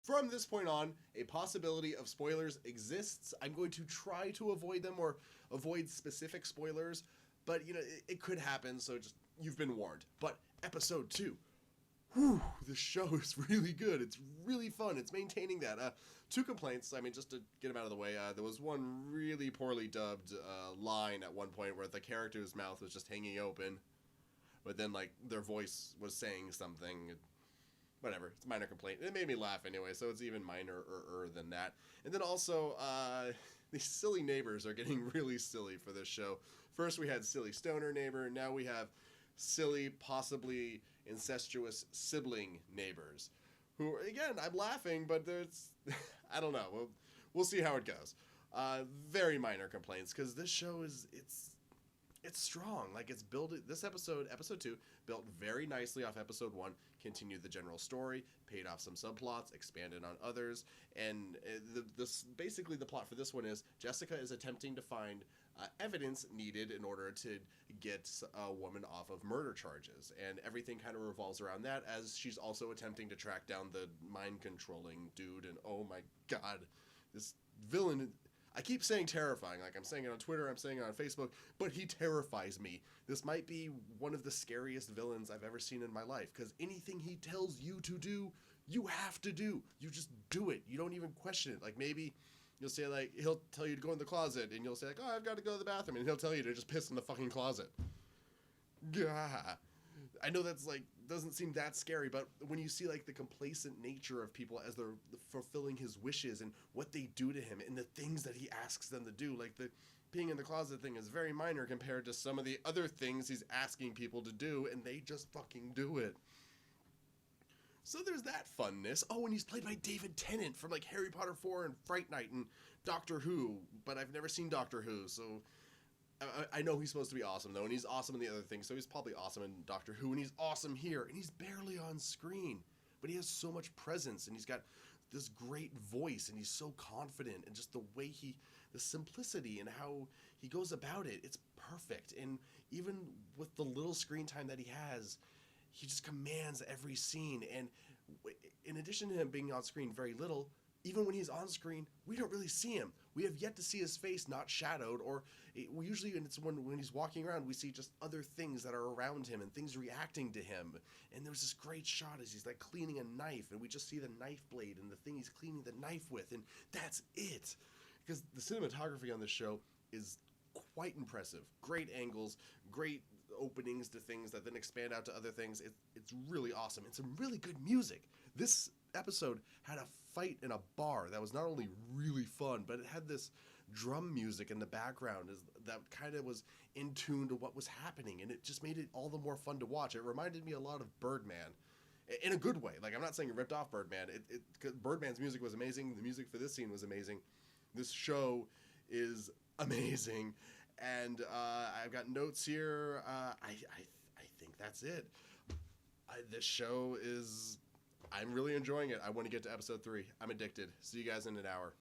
From this point on, a possibility of spoilers exists. I'm going to try to avoid them or avoid specific spoilers, but it could happen, so just you've been warned. But episode 2, whew, the show is really good. It's really fun. It's maintaining that. 2 complaints. I mean, just to get them out of the way, there was one really poorly dubbed line at one point where the character's mouth was just hanging open, but then their voice was saying something. Whatever, it's a minor complaint. It made me laugh anyway, so it's even minor than that. And then also, these silly neighbors are getting really silly for this show. First we had silly stoner neighbor, now we have silly, possibly incestuous sibling neighbors. Who, again, I'm laughing, but there's, I don't know. We'll see how it goes. Very minor complaints, because this show it's strong. It's built. This episode 2, built very nicely off episode 1, continued the general story, paid off some subplots, expanded on others, and basically the plot for this one is Jessica is attempting to find evidence needed in order to get a woman off of murder charges, and everything kind of revolves around that, as she's also attempting to track down the mind-controlling dude, and oh my god, this villain... I keep saying terrifying, I'm saying it on Twitter, I'm saying it on Facebook, but he terrifies me. This might be one of the scariest villains I've ever seen in my life, because anything he tells you to do, you have to do. You just do it. You don't even question it. Maybe you'll say, he'll tell you to go in the closet, and you'll say, oh, I've got to go to the bathroom, and he'll tell you to just piss in the fucking closet. Gah. I know that's doesn't seem that scary, but when you see the complacent nature of people as they're fulfilling his wishes and what they do to him and the things that he asks them to do, the being in the closet thing is very minor compared to some of the other things he's asking people to do, and they just fucking do it. So there's that funness. Oh, and he's played by David Tennant from Harry Potter 4 and Fright Night and Doctor Who, but I've never seen Doctor Who, so I know he's supposed to be awesome, though, and he's awesome in the other things, so he's probably awesome in Doctor Who, and he's awesome here, and he's barely on screen, but he has so much presence, and he's got this great voice, and he's so confident, and just the way the simplicity and how he goes about it, it's perfect, and even with the little screen time that he has, he just commands every scene, and in addition to him being on screen very little, even when he's on screen, we don't really see him. We have yet to see his face not shadowed, or usually it's when he's walking around, we see just other things that are around him and things reacting to him. And there's this great shot as he's cleaning a knife, and we just see the knife blade and the thing he's cleaning the knife with, and that's it. Because the cinematography on this show is quite impressive. Great angles, great openings to things that then expand out to other things. It's really awesome. It's some really good music. This episode had a fight in a bar that was not only really fun, but it had this drum music in the background that kind of was in tune to what was happening, and it just made it all the more fun to watch. It reminded me a lot of Birdman, in a good way. I'm not saying it ripped off Birdman. Birdman's music was amazing. The music for this scene was amazing. This show is amazing, and I've got notes here. I think that's it. This show is... I'm really enjoying it. I want to get to episode 3. I'm addicted. See you guys in an hour.